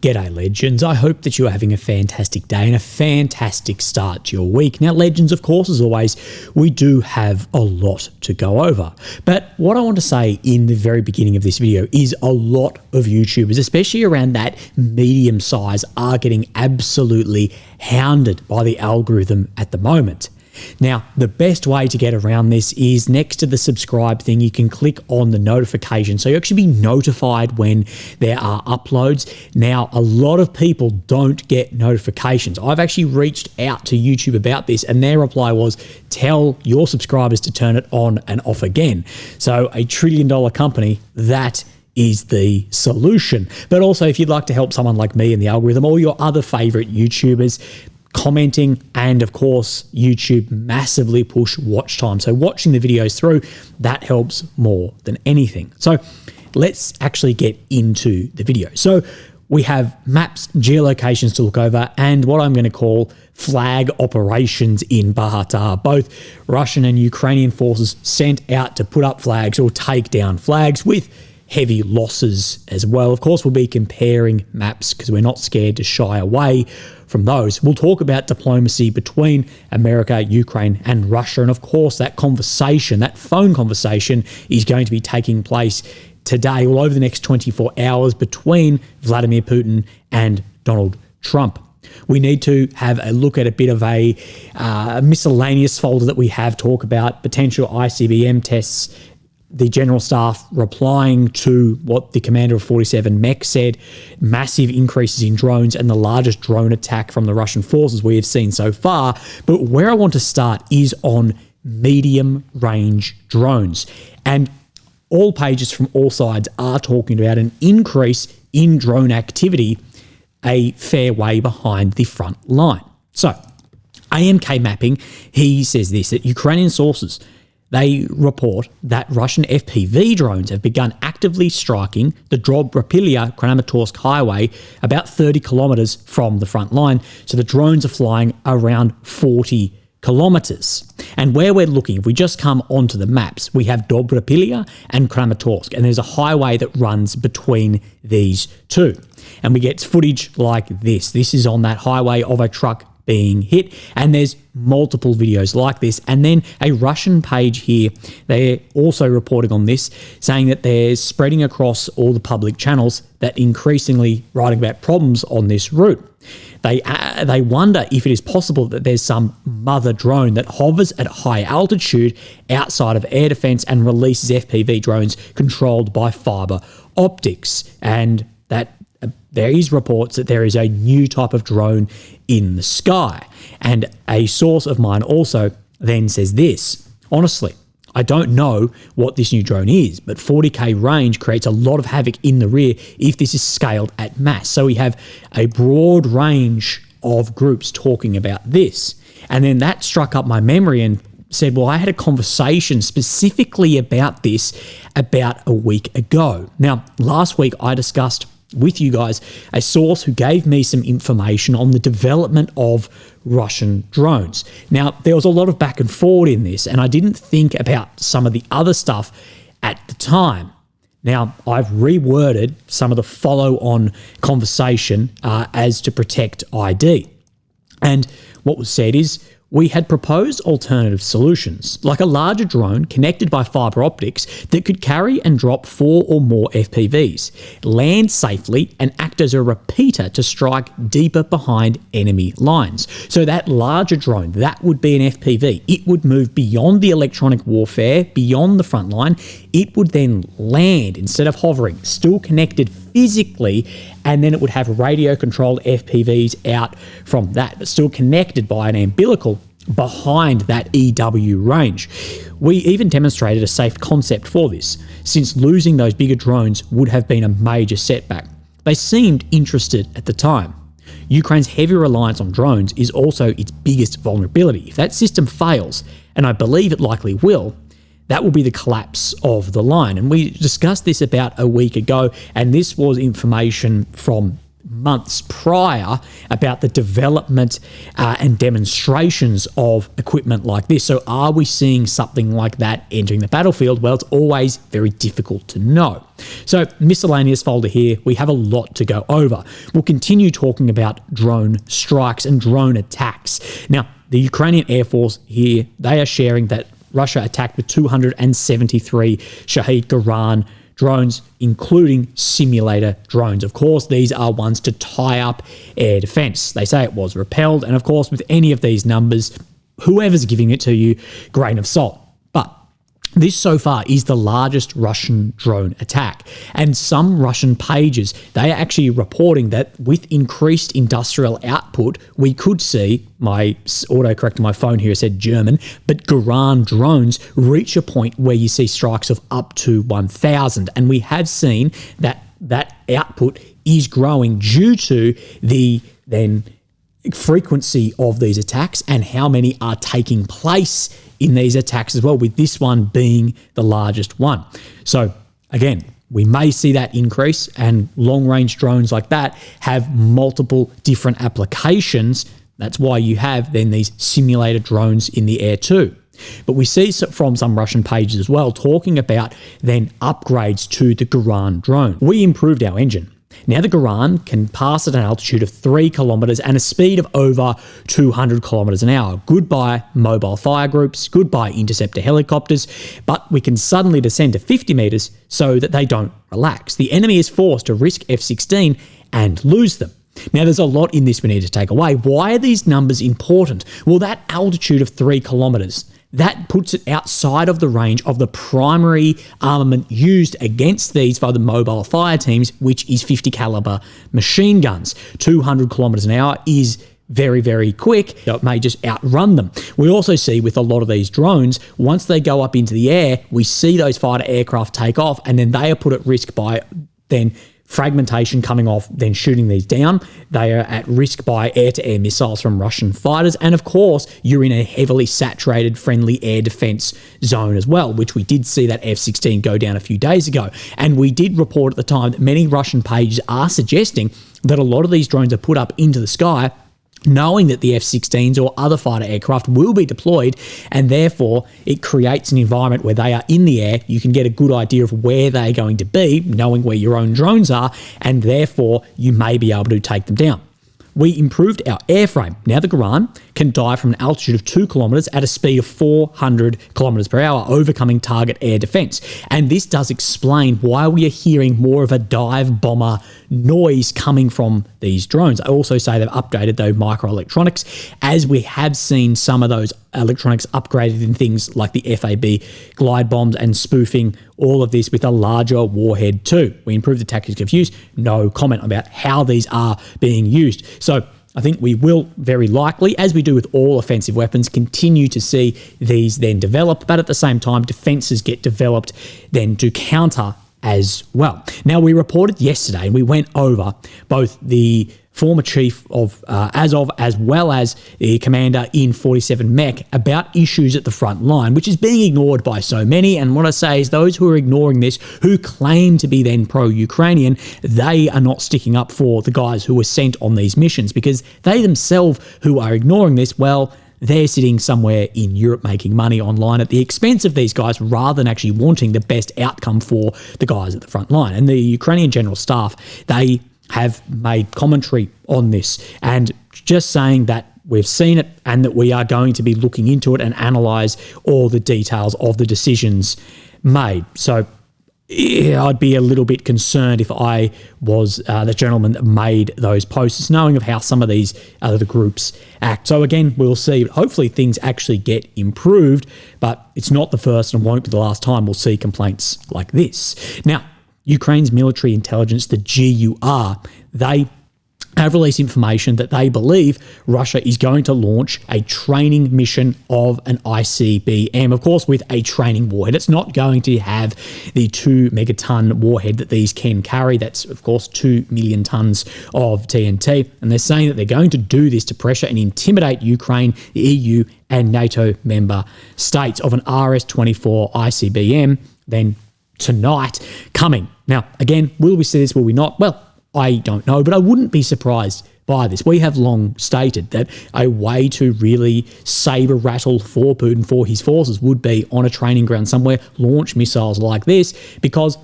G'day Legends, I hope that you are having a fantastic day and a fantastic start to your week. Now Legends, of course, as always, we do have a lot to go over. But what I want to say in the very beginning of this video is a lot of YouTubers, especially around that medium size, are getting absolutely hounded by the algorithm at the moment. Now, the best way to get around this is next to the subscribe thing, you can click on the notification. So you actually be notified when there are uploads. Now, a lot of people don't get notifications. I've actually reached out to YouTube about this and their reply was, tell your subscribers to turn it on and off again. So $1 trillion company, that is the solution. But also if you'd like to help someone like me and the algorithm or your other favorite YouTubers, commenting, and of course YouTube massively push watch time. So watching the videos through, that helps more than anything. So let's actually get into the video. So we have maps, geolocations to look over, and what I'm going to call flag operations in Bogatyr. Both Russian and Ukrainian forces sent out to put up flags or take down flags with heavy losses as well. Of course, we'll be comparing maps because we're not scared to shy away from those. We'll talk about diplomacy between America, Ukraine, and Russia. And of course, that conversation, that phone conversation, is going to be taking place today, or over the next 24 hours, between Vladimir Putin and Donald Trump. We need to have a look at a bit of a miscellaneous folder that we have, talk about potential ICBM tests, the general staff replying to what the commander of 47 Mech said, massive increases in drones and the largest drone attack from the Russian forces we have seen so far. But where I want to start is on medium range drones. And all pages from all sides are talking about an increase in drone activity a fair way behind the front line. So AMK mapping, he says this, that Ukrainian sources, they report that Russian FPV drones have begun actively striking the Drobrapilya-Kramatorsk highway about 30 kilometers from the front line. So the drones are flying around 40 kilometers. And where we're looking, if we just come onto the maps, we have Dobrapilya and Kramatorsk, and there's a highway that runs between these two. And we get footage like this. This is on that highway of a truck being hit, and there's multiple videos like this. And then a Russian page here, they're also reporting on this, saying that they're spreading across all the public channels that increasingly writing about problems on this route. They wonder if it is possible that there's some mother drone that hovers at high altitude outside of air defense and releases FPV drones controlled by fiber optics, and that there is reports that there is a new type of drone in the sky. And a source of mine also then says this, honestly, I don't know what this new drone is, but 40k range creates a lot of havoc in the rear if this is scaled at mass. So we have a broad range of groups talking about this. And then that struck up my memory and said, well, I had a conversation specifically about this about a week ago. Now, last week I discussed with you guys a source who gave me some information on the development of Russian drones. Now, there was a lot of back and forward in this, and I didn't think about some of the other stuff at the time. Now, I've reworded some of the follow-on conversation as to protect ID. And what was said is, we had proposed alternative solutions, like a larger drone connected by fiber optics that could carry and drop 4 or more FPVs, land safely, and act as a repeater to strike deeper behind enemy lines. So that larger drone, that would be an FPV. It would move beyond the electronic warfare, beyond the front line. It would then land instead of hovering, still connected physically, and then it would have radio-controlled FPVs out from that, but still connected by an umbilical behind that EW range. We even demonstrated a safe concept for this, since losing those bigger drones would have been a major setback. They seemed interested at the time. Ukraine's heavy reliance on drones is also its biggest vulnerability. If that system fails, and I believe it likely will, that will be the collapse of the line. And we discussed this about a week ago, and this was information from months prior about the development and demonstrations of equipment like this. So are we seeing something like that entering the battlefield? Well, it's always very difficult to know. So miscellaneous folder here, we have a lot to go over. We'll continue talking about drone strikes and drone attacks. Now, the Ukrainian Air Force here, they are sharing that Russia attacked with 273 Shahed Garan drones, including simulator drones. Of course, these are ones to tie up air defense. They say it was repelled. And of course, with any of these numbers, whoever's giving it to you, grain of salt. But this so far is the largest Russian drone attack. And some Russian pages, they are actually reporting that with increased industrial output, we could see, my autocorrect on my phone here said German, but Garan drones reach a point where you see strikes of up to 1,000. And we have seen that that output is growing due to the then frequency of these attacks and how many are taking place in these attacks as well, with this one being the largest one. So again, we may see that increase, and long-range drones like that have multiple different applications. That's why you have then these simulator drones in the air too. But we see from some Russian pages as well talking about then upgrades to the Garan drone. We improved our engine. Now the Garan can pass at an altitude of 3 kilometers and a speed of over 200 kilometers an hour. Goodbye mobile fire groups, goodbye interceptor helicopters, but we can suddenly descend to 50 meters so that they don't relax. The enemy is forced to risk F-16 and lose them. Now, there's a lot in this we need to take away. Why are these numbers important? Well, that altitude of 3 kilometers, that puts it outside of the range of the primary armament used against these by the mobile fire teams, which is 50 caliber machine guns. 200 kilometers an hour is very, very quick. So it may just outrun them. We also see with a lot of these drones, once they go up into the air, we see those fighter aircraft take off, and then they are put at risk by then fragmentation coming off, then shooting these down. They are at risk by air-to-air missiles from Russian fighters. And of course, you're in a heavily saturated friendly air defense zone as well, which we did see that F-16 go down a few days ago. And we did report at the time that many Russian pages are suggesting that a lot of these drones are put up into the sky knowing that the F-16s or other fighter aircraft will be deployed, and therefore it creates an environment where they are in the air. You can get a good idea of where they're going to be, knowing where your own drones are, and therefore you may be able to take them down. We improved our airframe. Now the Garan can dive from an altitude of 2 kilometers at a speed of 400 kilometers per hour, overcoming target air defense. And this does explain why we are hearing more of a dive bomber noise coming from these drones. I also say they've updated those microelectronics, as we have seen some of those electronics upgraded in things like the FAB glide bombs and spoofing all of this with a larger warhead too. We improved the tactics of use. No comment about how these are being used. So I think we will very likely, as we do with all offensive weapons, continue to see these then develop, but at the same time, defenses get developed then to counter as well. Now, we reported yesterday, and we went over both the former chief of as well as the commander in 47 Mech about issues at the front line, which is being ignored by so many. And what I say is those who are ignoring this, who claim to be then pro-Ukrainian, they are not sticking up for the guys who were sent on these missions, because they themselves who are ignoring this, well, they're sitting somewhere in Europe making money online at the expense of these guys, rather than actually wanting the best outcome for the guys at the front line. And the Ukrainian General Staff, they have made commentary on this and just saying that we've seen it and that we are going to be looking into it and analyse all the details of the decisions made. So yeah, I'd be a little bit concerned if I was the gentleman that made those posts, knowing of how some of these other groups act. So again, we'll see. Hopefully things actually get improved, but it's not the first and won't be the last time we'll see complaints like this. Now, Ukraine's military intelligence, the GUR, they have released information that they believe Russia is going to launch a training mission of an ICBM, of course, with a training warhead. It's not going to have the 2 megaton warhead that these can carry. That's, of course, 2 million tons of TNT. And they're saying that they're going to do this to pressure and intimidate Ukraine, the EU, and NATO member states of an RS-24 ICBM, then tonight coming. Now, again, will we see this? Will we not? Well, I don't know, but I wouldn't be surprised by this. We have long stated that a way to really saber rattle for Putin, for his forces, would be on a training ground somewhere, launch missiles like this, because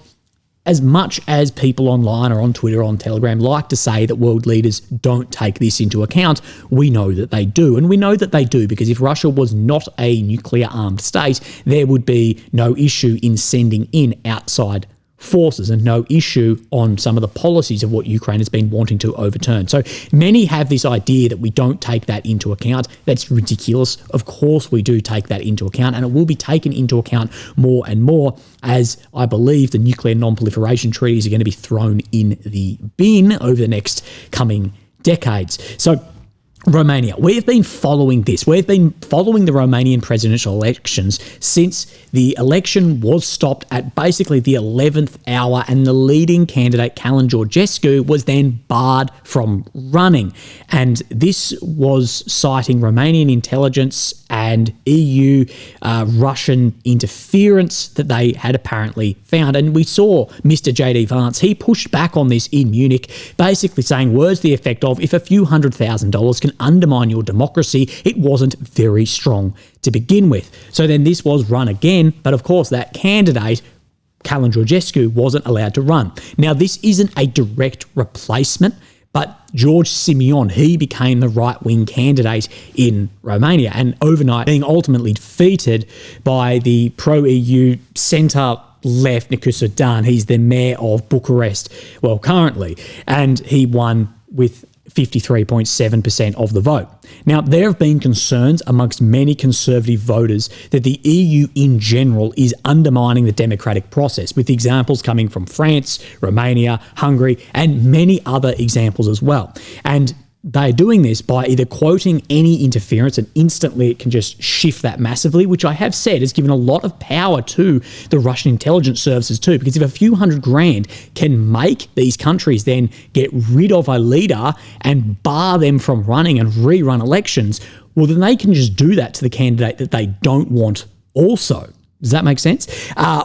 as much as people online or on Twitter or on Telegram like to say that world leaders don't take this into account, we know that they do. And we know that they do because if Russia was not a nuclear-armed state, there would be no issue in sending in outside forces and no issue on some of the policies of what Ukraine has been wanting to overturn. So many have this idea that we don't take that into account. That's ridiculous. Of course we do take that into account, and it will be taken into account more and more as I believe the nuclear non-proliferation treaties are going to be thrown in the bin over the next coming decades. So Romania. We've been following this. We've been following the Romanian presidential elections since the election was stopped at basically the 11th hour, and the leading candidate, Călin Georgescu, was then barred from running. And this was citing Romanian intelligence and EU Russian interference that they had apparently found. And we saw Mr. J.D. Vance, he pushed back on this in Munich, basically saying words to the effect of, if a few $100,000 can undermine your democracy, it wasn't very strong to begin with. So then this was run again, but of course that candidate, Călin Georgescu, wasn't allowed to run. Now this isn't a direct replacement, but George Simion, he became the right-wing candidate in Romania, and overnight being ultimately defeated by the pro-EU centre-left Nicolae Dan. He's the mayor of Bucharest, well, currently, and he won with 53.7% of the vote. Now, there have been concerns amongst many conservative voters that the EU in general is undermining the democratic process, with examples coming from France, Romania, Hungary, and many other examples as well. And they're doing this by either quoting any interference, and instantly it can just shift that massively, which I have said has given a lot of power to the Russian intelligence services too, because if a few $100,000 can make these countries then get rid of a leader and bar them from running and rerun elections, well, then they can just do that to the candidate that they don't want also. Does that make sense?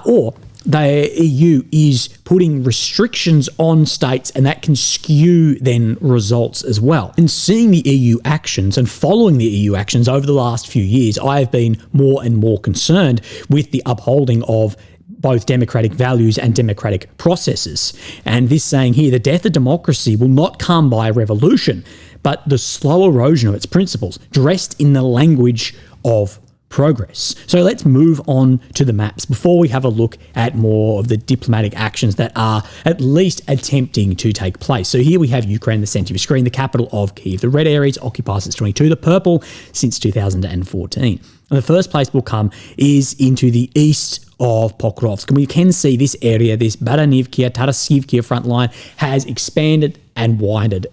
Or the EU is putting restrictions on states, and that can skew then results as well. And seeing the EU actions and following the EU actions over the last few years, I have been more and more concerned with the upholding of both democratic values and democratic processes. And this saying here, the death of democracy will not come by a revolution, but the slow erosion of its principles, dressed in the language of progress. So let's move on to the maps before we have a look at more of the diplomatic actions that are at least attempting to take place. So here we have Ukraine in the center of your screen, the capital of Kyiv. The red area is occupied since 22, the purple since 2014. And the first place we'll come is into the east of Pokrovsk. And we can see this area, this Baranivka, Tarasivka front line has expanded and widened,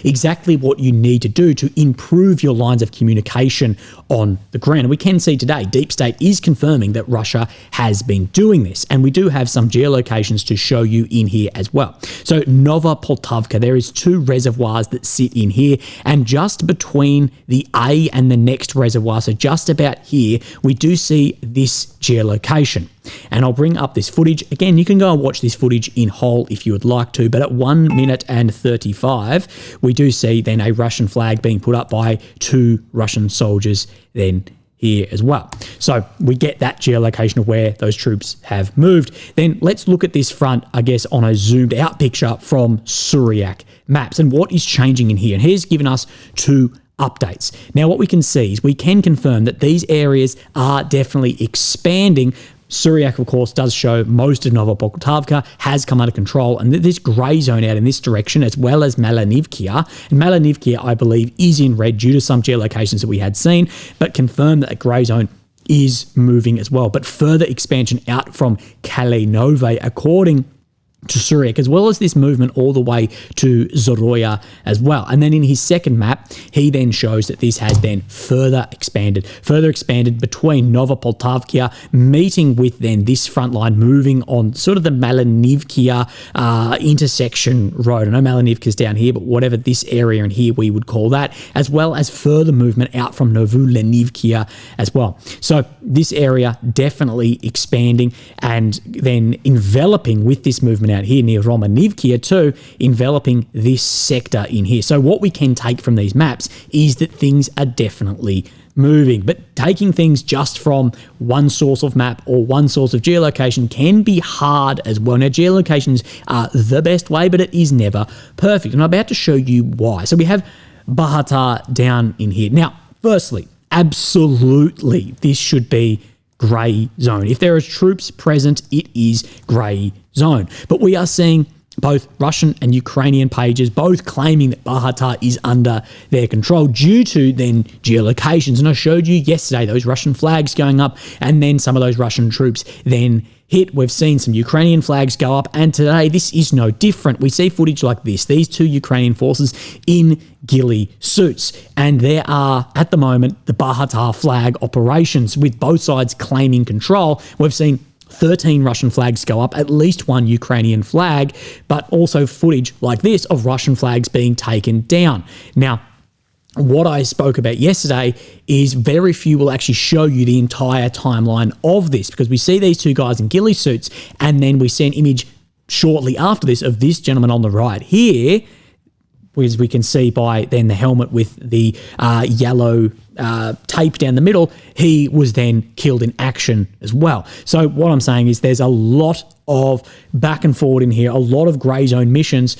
exactly what you need to do to improve your lines of communication on the ground. And we can see today, Deep State is confirming that Russia has been doing this. And we do have some geolocations to show you in here as well. So Nova Poltavka, there is 2 reservoirs that sit in here, and just between the A and the next reservoir, so just about here, we do see this geolocation. And I'll bring up this footage. Again, you can go and watch this footage in whole if you would like to, but at 1 minute and 35, we do see then a Russian flag being put up by 2 Russian soldiers then here as well. So we get that geolocation of where those troops have moved. Then let's look at this front, I guess, on a zoomed out picture from Suryak maps and what is changing in here. And here's given us 2 updates. Now, what we can see is we can confirm that these areas are definitely expanding. Suryak, of course, does show most of Novopoltavka has come under control, and this grey zone out in this direction, as well as Malanivkia. And Malanivkia, I believe, is in red due to some geolocations that we had seen, but confirm that a grey zone is moving as well. But further expansion out from Kalinove, according to Suryak, as well as this movement all the way to Zoroya as well. And then in his second map, he then shows that this has then further expanded between Novopoltavka, meeting with then this front line, moving on sort of the Malanivkia intersection road. I know Malanivka's down here, but whatever this area in here we would call that, as well as further movement out from Novulenivkia as well. So this area definitely expanding and then enveloping with this movement out here near Romanian too, enveloping this sector in here. So what we can take from these maps is that things are definitely moving, but taking things just from one source of map or one source of geolocation can be hard as well. Now, geolocations are the best way, but it is never perfect, and I'm about to show you why. So we have Bogatyr down in here. Now, firstly, absolutely, this should be grey zone. If there are troops present, it is grey zone. But we are seeing both Russian and Ukrainian pages both claiming that Bogatyr is under their control due to then geolocations. And I showed you yesterday those Russian flags going up, and then some of those Russian troops then hit. We've seen some Ukrainian flags go up, and today this is no different. We see footage like this, these two Ukrainian forces in ghillie suits, and there are at the moment the Bogatyr flag operations with both sides claiming control. We've seen 13 Russian flags go up, at least one Ukrainian flag, but also footage like this of Russian flags being taken down. Now, what I spoke about yesterday is very few will actually show you the entire timeline of this, because we see these two guys in ghillie suits, and then we see an image shortly after this of this gentleman on the right here, as we can see by then the helmet with the yellow tape down the middle. He was then killed in action as well. So what I'm saying is there's a lot of back and forward in here, a lot of grey zone missions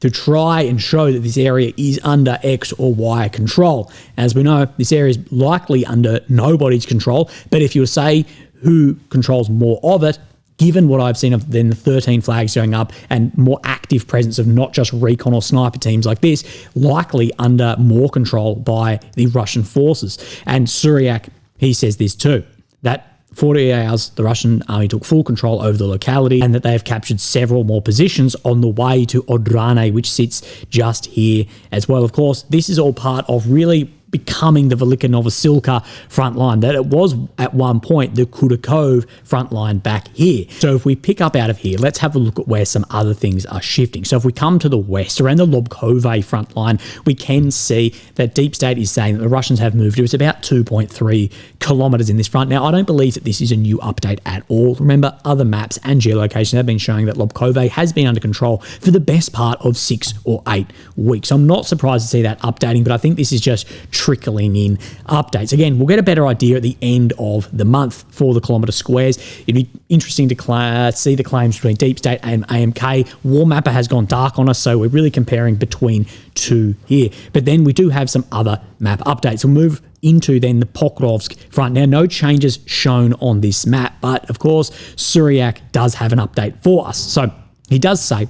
to try and show that this area is under X or Y control. As we know, this area is likely under nobody's control, but if you say who controls more of it, given what I've seen of then the 13 flags going up and more active presence of not just recon or sniper teams like this, likely under more control by the Russian forces. And Suryak, he says this too, that 48 hours, the Russian army took full control over the locality, and that they have captured several more positions on the way to Odrane, which sits just here as well. Of course, this is all part of really becoming the Velika Novosilka front line, that it was at one point the Kudakov front line back here. So if we pick up out of here, let's have a look at where some other things are shifting. So if we come to the west, around the Lobkove front line, we can see that Deep State is saying that the Russians have moved to about 2.3 kilometers in this front. Now, I don't believe that this is a new update at all. Remember, other maps and geolocations have been showing that Lobkove has been under control for the best part of 6 or 8 weeks. So I'm not surprised to see that updating, but I think this is just trickling in updates. Again, we'll get a better idea at the end of the month for the kilometre squares. It'd be interesting to see the claims between Deep State and AMK. War Mapper has gone dark on us, so we're really comparing between two here. But then we do have some other map updates. We'll move into then the Pokrovsk front. Now, no changes shown on this map, but of course, Suryak does have an update for us. So he does say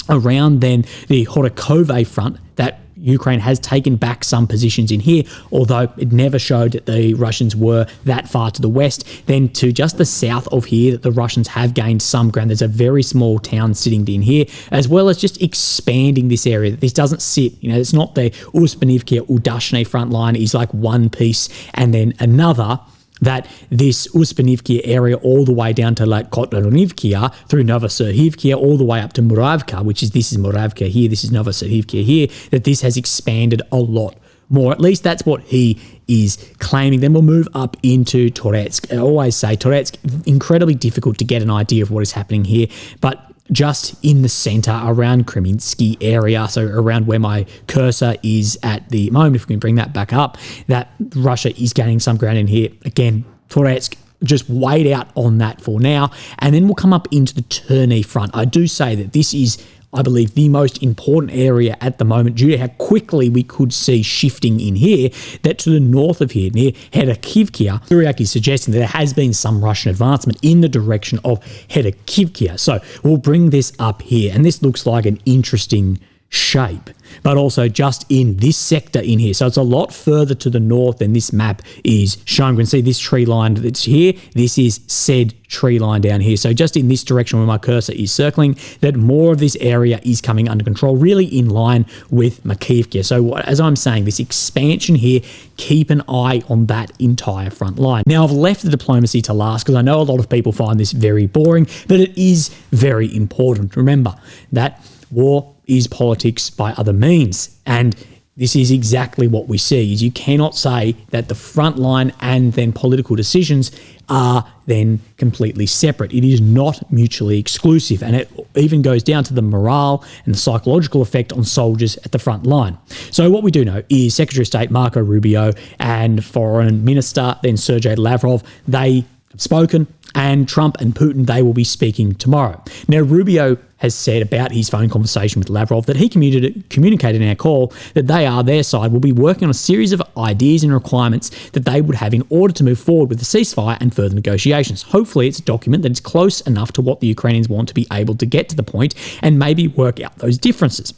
around then the Khodorkovsky front that Ukraine has taken back some positions in here, although it never showed that the Russians were that far to the west. Then to just the south of here, that the Russians have gained some ground. There's a very small town sitting in here, as well as just expanding this area. This doesn't sit, it's not the Uspanivka Udashne front line is like one piece and then another. That this Uspanivka area all the way down to like Kotlonivka through Novoserhivka all the way up to Muravka, this is Muravka here, this is Novoserhivka here, that this has expanded a lot more. At least that's what he is claiming. Then we'll move up into Toretsk. I always say Toretsk, incredibly difficult to get an idea of what is happening here, but just in the center around Kreminsky area, so around where my cursor is at the moment, if we can bring that back up, that Russia is gaining some ground in here. Again, Toretsk, just wait out on that for now. And then we'll come up into the Terny front. I do say that this is, I believe, the most important area at the moment due to how quickly we could see shifting in here, that to the north of here, near Hedakivkia, Suryak is suggesting that there has been some Russian advancement in the direction of Hedakivkia. So we'll bring this up here, and this looks like an interesting shape, but also just in this sector in here. So it's a lot further to the north than this map is showing. We can see this tree line that's here. This is said tree line down here. So just in this direction where my cursor is circling, that more of this area is coming under control, really in line with Makivka. So as I'm saying, this expansion here, keep an eye on that entire front line. Now, I've left the diplomacy to last because I know a lot of people find this very boring, but it is very important. Remember that war is politics by other means, and this is exactly what we see. Is you cannot say that the front line and then political decisions are then completely separate. It is not mutually exclusive, and it even goes down to the morale and the psychological effect on soldiers at the front line. So what we do know is Secretary of State Marco Rubio and Foreign Minister then Sergei Lavrov, they have spoken, and Trump and Putin, they will be speaking tomorrow. Now, Rubio has said about his phone conversation with Lavrov that he communicated in our call that they are, their side, will be working on a series of ideas and requirements that they would have in order to move forward with the ceasefire and further negotiations. Hopefully, it's a document that is close enough to what the Ukrainians want to be able to get to the point and maybe work out those differences.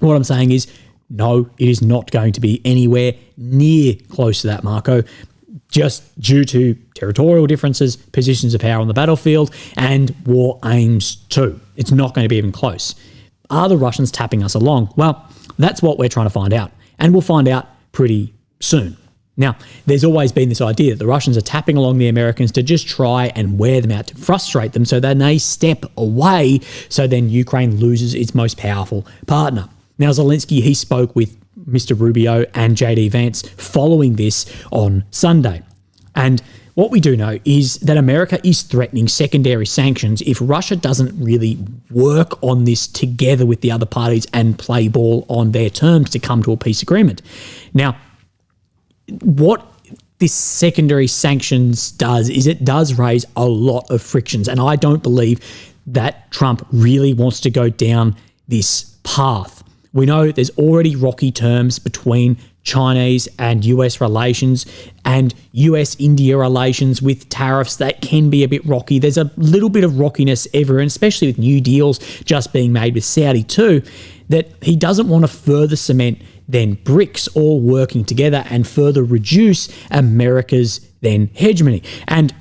What I'm saying is, no, it is not going to be anywhere near close to that, Marco, just due to territorial differences, positions of power on the battlefield, and war aims too. It's not going to be even close. Are the Russians tapping us along? Well, that's what we're trying to find out, and we'll find out pretty soon. Now, there's always been this idea that the Russians are tapping along the Americans to just try and wear them out, to frustrate them so then they step away, so then Ukraine loses its most powerful partner. Now, Zelensky, he spoke with Mr. Rubio and JD Vance following this on Sunday. And what we do know is that America is threatening secondary sanctions if Russia doesn't really work on this together with the other parties and play ball on their terms to come to a peace agreement. Now, what this secondary sanctions does is it does raise a lot of frictions, and I don't believe that Trump really wants to go down this path. We know there's already rocky terms between Chinese and US relations and US-India relations with tariffs that can be a bit rocky. There's a little bit of rockiness everywhere, and especially with new deals just being made with Saudi too, that he doesn't want to further cement then BRICS all working together and further reduce America's then hegemony. And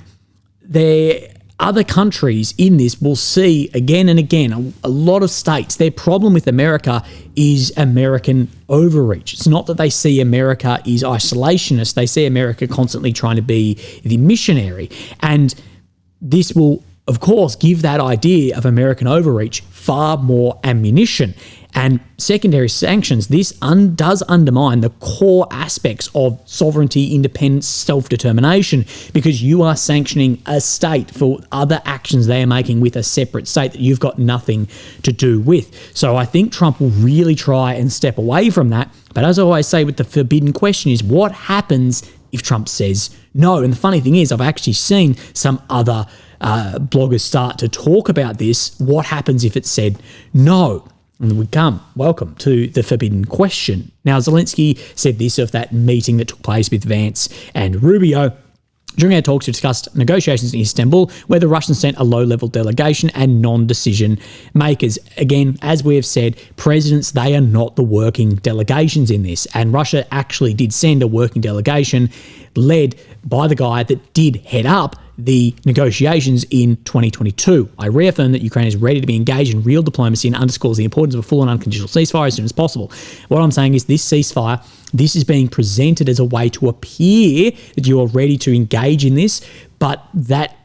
other countries in this will see again and again, a lot of states, their problem with America is American overreach. It's not that they see America is isolationist. They see America constantly trying to be the missionary. And this will, of course, give that idea of American overreach far more ammunition. And secondary sanctions, this does undermine the core aspects of sovereignty, independence, self-determination, because you are sanctioning a state for other actions they are making with a separate state that you've got nothing to do with. So I think Trump will really try and step away from that. But as I always say with the forbidden question is, what happens if Trump says no? And the funny thing is, I've actually seen some other bloggers start to talk about this. What happens if it said no? And we come, welcome to the forbidden question. Now, Zelensky said this of that meeting that took place with Vance and Rubio. During our talks, we discussed negotiations in Istanbul, where the Russians sent a low-level delegation and non-decision makers. Again, as we have said, presidents, they are not the working delegations in this. And Russia actually did send a working delegation led by the guy that did head up the negotiations in 2022. I reaffirm that Ukraine is ready to be engaged in real diplomacy and underscores the importance of a full and unconditional ceasefire as soon as possible. What I'm saying is this ceasefire, this is being presented as a way to appear that you are ready to engage in this, but that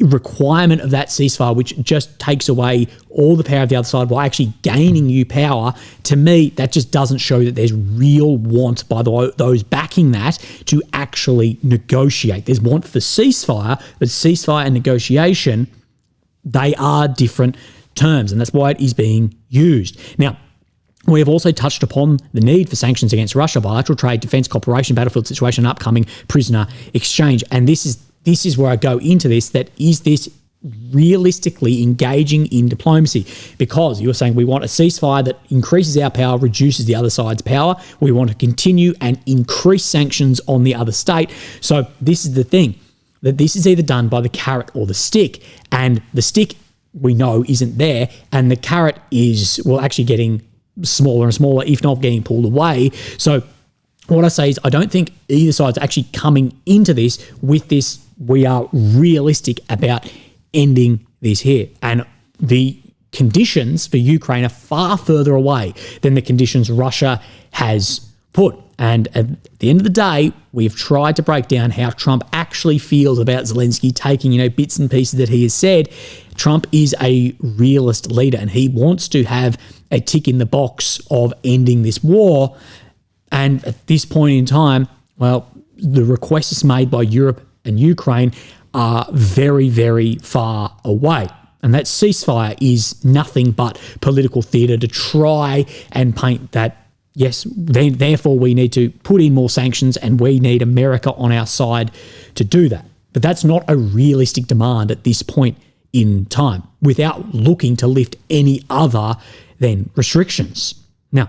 requirement of that ceasefire, which just takes away all the power of the other side while actually gaining you power, to me, that just doesn't show that there's real want by those backing that to actually negotiate. There's want for ceasefire, but ceasefire and negotiation, they are different terms, and that's why it is being used. Now, we have also touched upon the need for sanctions against Russia, bilateral trade, defence cooperation, battlefield situation, and upcoming prisoner exchange. And this is where I go into this, that is this realistically engaging in diplomacy? Because you were saying we want a ceasefire that increases our power, reduces the other side's power. We want to continue and increase sanctions on the other state. So this is the thing, that this is either done by the carrot or the stick. And the stick, we know, isn't there. And the carrot is, well, actually getting smaller and smaller, if not getting pulled away. So what I say is I don't think either side's actually coming into this with this, we are realistic about ending this here. And the conditions for Ukraine are far further away than the conditions Russia has put. And at the end of the day, we've tried to break down how Trump actually feels about Zelensky taking, bits and pieces that he has said. Trump is a realist leader, and he wants to have a tick in the box of ending this war. And at this point in time, well, the requests made by Europe and Ukraine are very, very far away. And that ceasefire is nothing but political theatre to try and paint that, yes, therefore we need to put in more sanctions and we need America on our side to do that. But that's not a realistic demand at this point in time without looking to lift any other than restrictions. Now,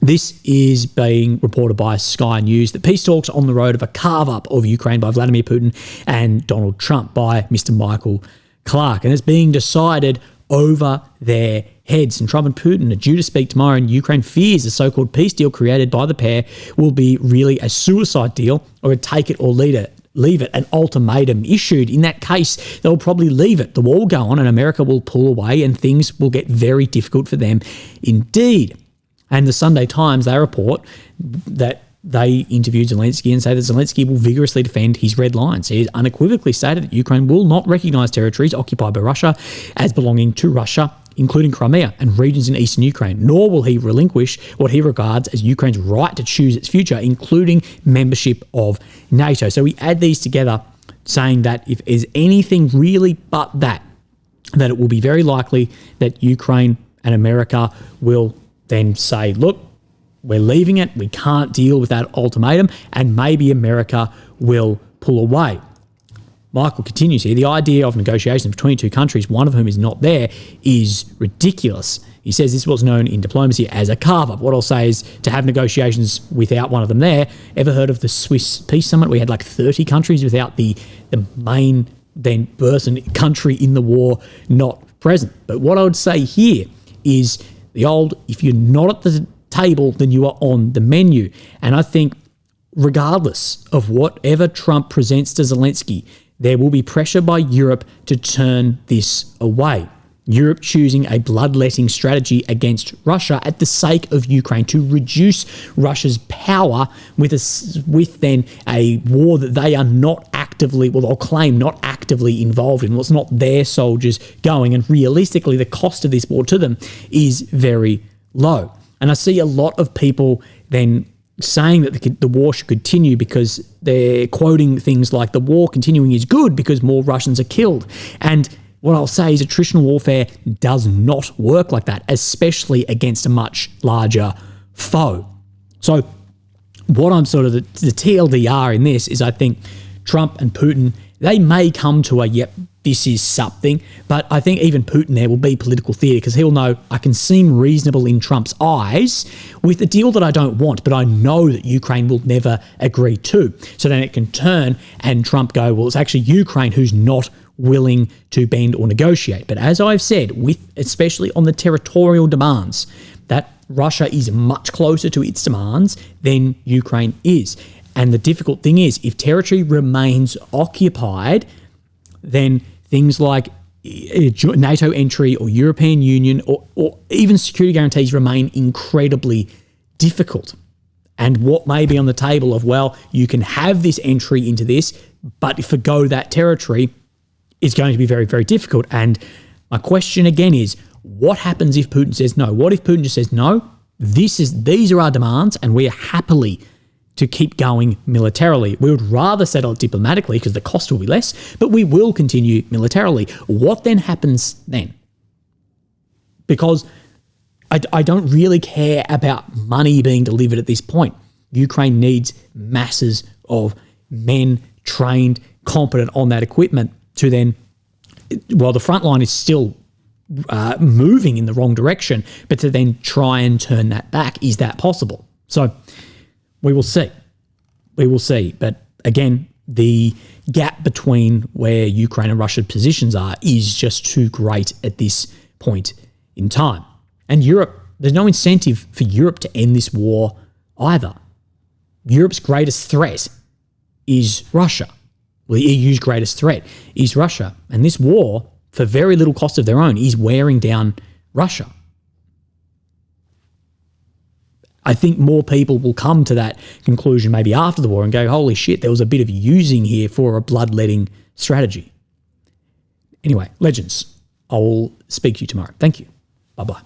this is being reported by Sky News that peace talks on the road of a carve-up of Ukraine by Vladimir Putin and Donald Trump by Mr. Michael Clark. And it's being decided over their heads. And Trump and Putin are due to speak tomorrow, and Ukraine fears the so-called peace deal created by the pair will be really a suicide deal or a take it or leave it, an ultimatum issued. In that case, they'll probably leave it. The war will go on and America will pull away and things will get very difficult for them indeed. And the Sunday Times, they report that they interviewed Zelensky and say that Zelensky will vigorously defend his red lines. He has unequivocally stated that Ukraine will not recognise territories occupied by Russia as belonging to Russia, including Crimea and regions in eastern Ukraine, nor will he relinquish what he regards as Ukraine's right to choose its future, including membership of NATO. So we add these together, saying that if there's anything really but that it will be very likely that Ukraine and America will then say, look, we're leaving it, we can't deal with that ultimatum, and maybe America will pull away. Michael continues here, the idea of negotiations between two countries, one of whom is not there, is ridiculous. He says this was known in diplomacy as a carve-up. What I'll say is to have negotiations without one of them there. Ever heard of the Swiss Peace Summit? We had like 30 countries without the main then person country in the war not present. But what I would say here is the old, if you're not at the table, then you are on the menu. And I think regardless of whatever Trump presents to Zelensky, there will be pressure by Europe to turn this away. Europe choosing a bloodletting strategy against Russia at the sake of Ukraine to reduce Russia's power with then a war that they are not actively, well, they'll claim not actively involved in. Well, it's not their soldiers going, and realistically the cost of this war to them is very low. And I see a lot of people then saying that the war should continue because they're quoting things like the war continuing is good because more Russians are killed. And what I'll say is attritional warfare does not work like that, especially against a much larger foe. So what I'm sort of the TLDR in this is I think Trump and Putin, they may come to a, yep, this is something, but I think even Putin there will be political theatre because he'll know I can seem reasonable in Trump's eyes with a deal that I don't want, but I know that Ukraine will never agree to. So then it can turn and Trump go, well, it's actually Ukraine who's not willing to bend or negotiate. But as I've said, especially on the territorial demands, that Russia is much closer to its demands than Ukraine is. And the difficult thing is, if territory remains occupied, then things like NATO entry or European Union or even security guarantees remain incredibly difficult. And what may be on the table of, well, you can have this entry into this, but if forgo that territory, is going to be very, very difficult. And my question again is, what happens if Putin says no? What if Putin just says, no, these are our demands and we are happily to keep going militarily. We would rather settle it diplomatically because the cost will be less, but we will continue militarily. What then happens then? Because I don't really care about money being delivered at this point. Ukraine needs masses of men trained, competent on that equipment to then, while the front line is still moving in the wrong direction, but to then try and turn that back. Is that possible? So we will see. We will see. But again, the gap between where Ukraine and Russia's positions are is just too great at this point in time. And Europe, there's no incentive for Europe to end this war either. Europe's greatest threat is Russia. Well, the EU's greatest threat is Russia. And this war, for very little cost of their own, is wearing down Russia. I think more people will come to that conclusion maybe after the war and go, holy shit, there was a bit of using here for a bloodletting strategy. Anyway, legends, I will speak to you tomorrow. Thank you. Bye-bye.